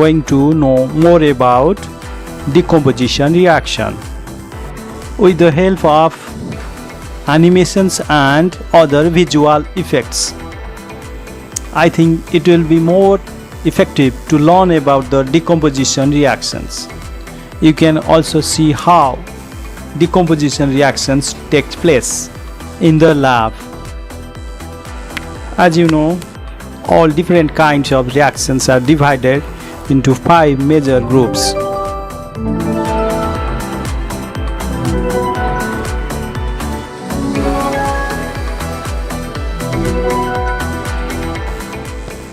Going to know more about decomposition reaction. With the help of animations and other visual effects, I think it will be more effective to learn about the decomposition reactions. You can also see how decomposition reactions take place in the lab. As you know, all different kinds of reactions are divided into 5 major groups.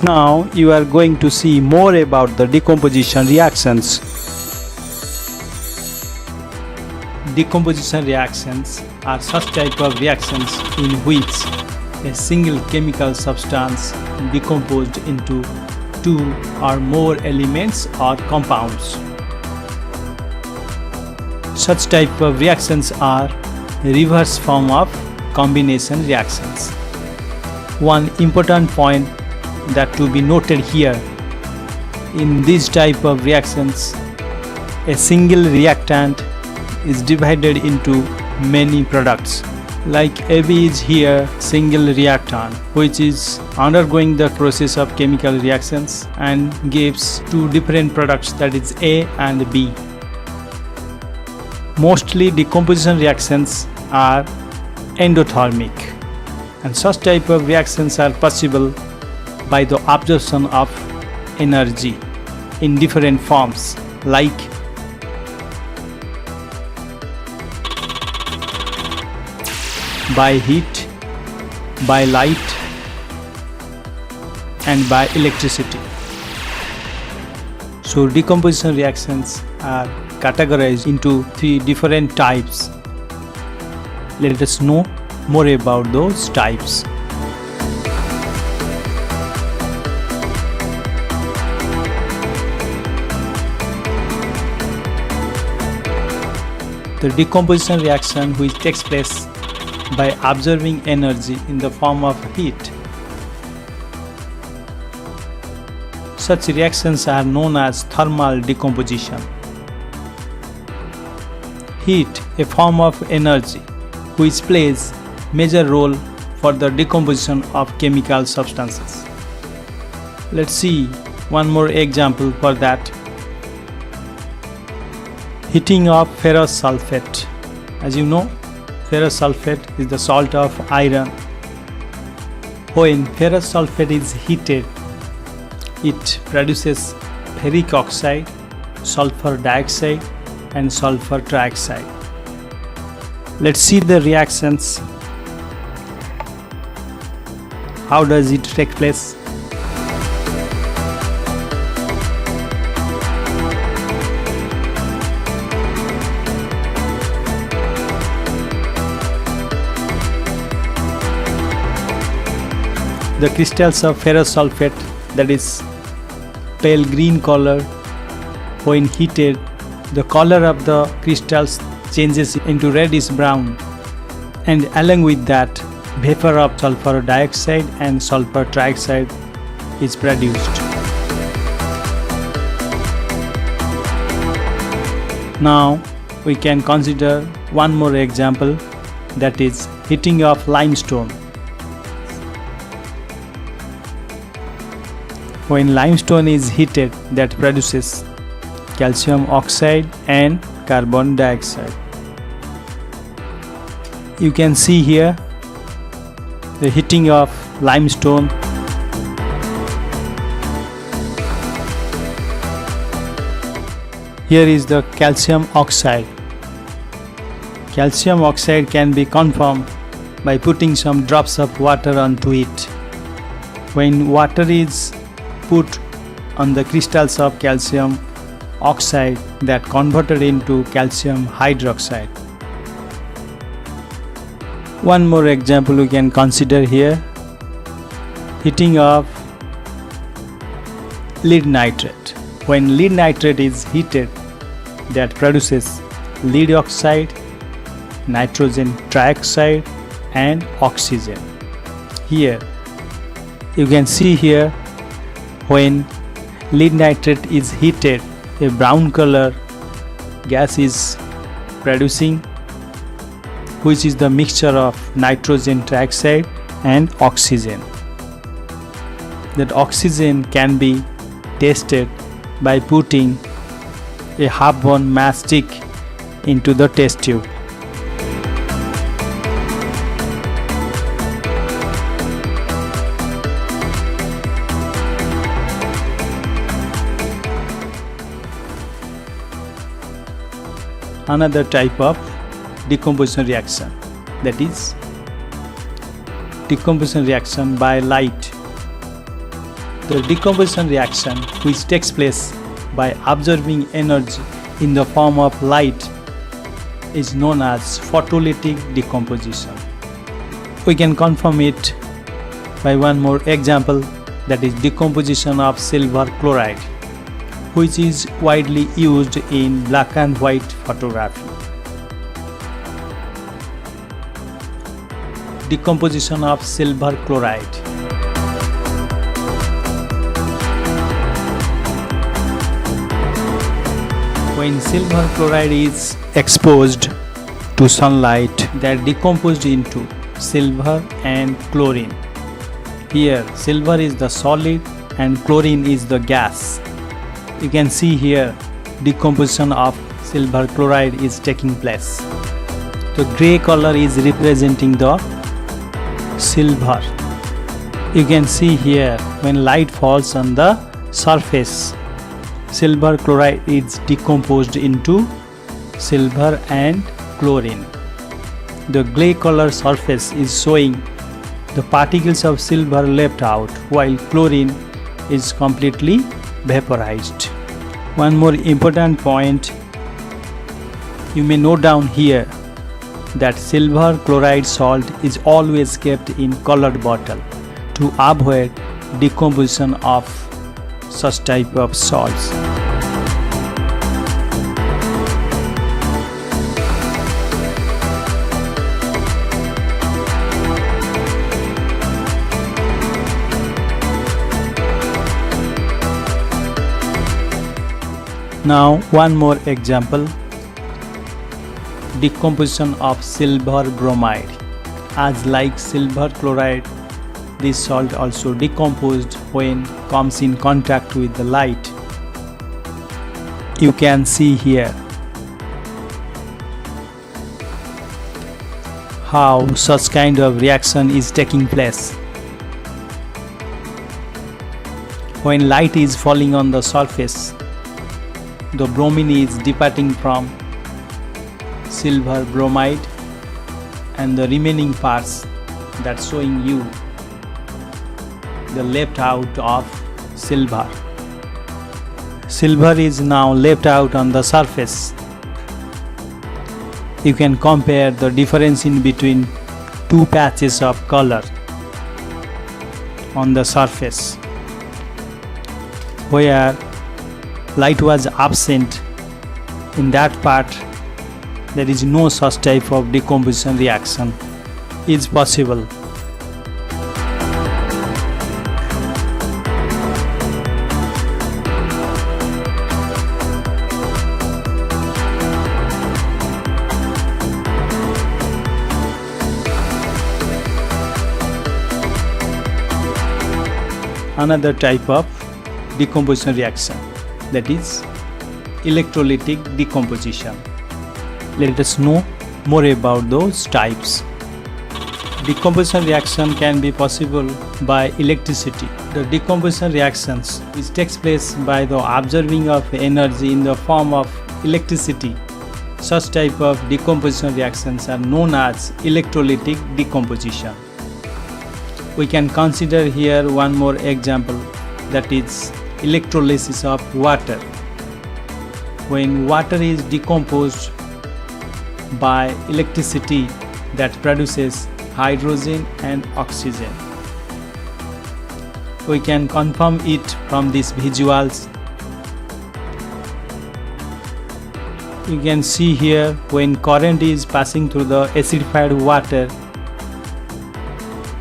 Now you are going to see more about the decomposition reactions. Decomposition reactions are such type of reactions in which a single chemical substance decomposed into 2 or more elements or compounds. Such type of reactions are reverse form of combination reactions. One important point that to be noted here, in this type of reactions, a single reactant is divided into many products. Like AB is here single reactant which is undergoing the process of chemical reactions and gives 2 different products, that is A and B. Mostly decomposition reactions are endothermic, and such type of reactions are possible by the absorption of energy in different forms, like by heat, by light, and by electricity. So decomposition reactions are categorized into 3 different types. Let us know more about those types. The decomposition reaction which takes place by absorbing energy in the form of heat. Such reactions are known as thermal decomposition. Heat, a form of energy which plays major role for the decomposition of chemical substances. Let's see one more example for that. Heating of ferrous sulphate. As you know, ferrous sulphate is the salt of iron. When ferrous sulphate is heated, it produces ferric oxide, sulfur dioxide, and sulfur trioxide. Let's see the reactions. How does it take place? The crystals of ferrous sulphate, that is pale green color, when heated, the color of the crystals changes into reddish brown, and along with that, vapor of sulfur dioxide and sulfur trioxide is produced. Now we can consider one more example, that is heating of limestone. When limestone is heated, that produces calcium oxide and carbon dioxide. You can see here the heating of limestone. Here is the calcium oxide. Calcium oxide can be confirmed by putting some drops of water onto it. When water is put on the crystals of calcium oxide, that converted into calcium hydroxide. One more example we can consider here, heating of lead nitrate. When lead nitrate is heated, that produces lead oxide, nitrogen trioxide, and oxygen. Here you can see here, when lead nitrate is heated, a brown color gas is producing, which is the mixture of nitrogen trioxide and oxygen. That oxygen can be tested by putting a half-born matchstick into the test tube. Another type of decomposition reaction, that is decomposition reaction by light. The decomposition reaction, which takes place by absorbing energy in the form of light, is known as photolytic decomposition. We can confirm it by one more example, that is decomposition of silver chloride, which is widely used in black and white photography. Decomposition of silver chloride. When silver chloride is exposed to sunlight, they are decomposed into silver and chlorine. Here, silver is the solid and chlorine is the gas. You can see here decomposition of silver chloride is taking place. The grey color is representing the silver. You can see here when light falls on the surface, silver chloride is decomposed into silver and chlorine. The grey color surface is showing the particles of silver left out, while chlorine is completely vaporized. One more important point you may note down here, that silver chloride salt is always kept in colored bottle to avoid decomposition of such type of salts. Now one more example, decomposition of silver bromide. As like silver chloride, this salt also decomposed when comes in contact with the light. You can see here how such kind of reaction is taking place. When light is falling on the surface, the bromine is departing from silver bromide and the remaining parts that showing you the left out of silver. Silver is now left out on the surface. You can compare the difference in between two patches of color on the surface. Where light was absent, in that part there is no such type of decomposition reaction is possible. Another type of decomposition reaction, that is electrolytic decomposition. Let us know more about those types. Decomposition reaction can be possible by electricity. The decomposition reactions which takes place by the absorbing of energy in the form of electricity, such type of decomposition reactions are known as electrolytic decomposition. We can consider here one more example, that is electrolysis of water. When water is decomposed by electricity, that produces hydrogen and oxygen. We can confirm it from these visuals. You can see here when current is passing through the acidified water,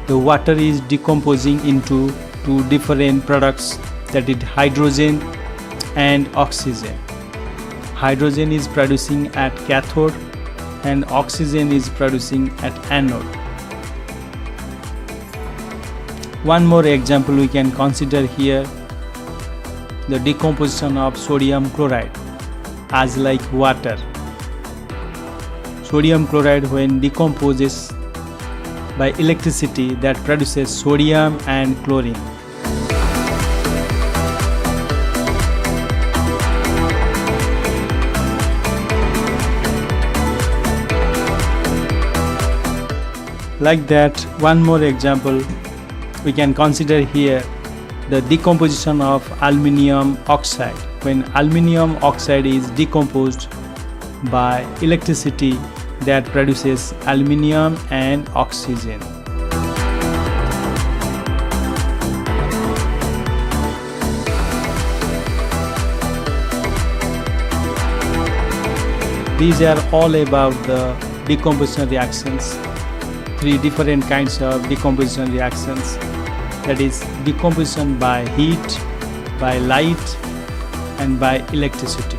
the water is decomposing into two different products, that is hydrogen and oxygen. Hydrogen is producing at cathode and oxygen is producing at anode. One more example we can consider here, the decomposition of sodium chloride as like water. Sodium chloride, when decomposes by electricity, that produces sodium and chlorine. Like that, one more example we can consider here, the decomposition of aluminium oxide. When aluminium oxide is decomposed by electricity, that produces aluminium and oxygen. These are all about the decomposition reactions. 3 different kinds of decomposition reactions, that is decomposition by heat, by light and by electricity.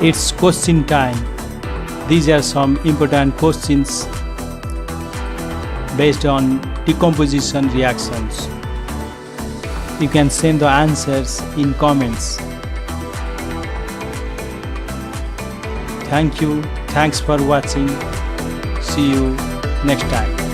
It's question time. These are some important questions based on decomposition reactions. You can send the answers in comments. Thank you. Thanks for watching. See you next time.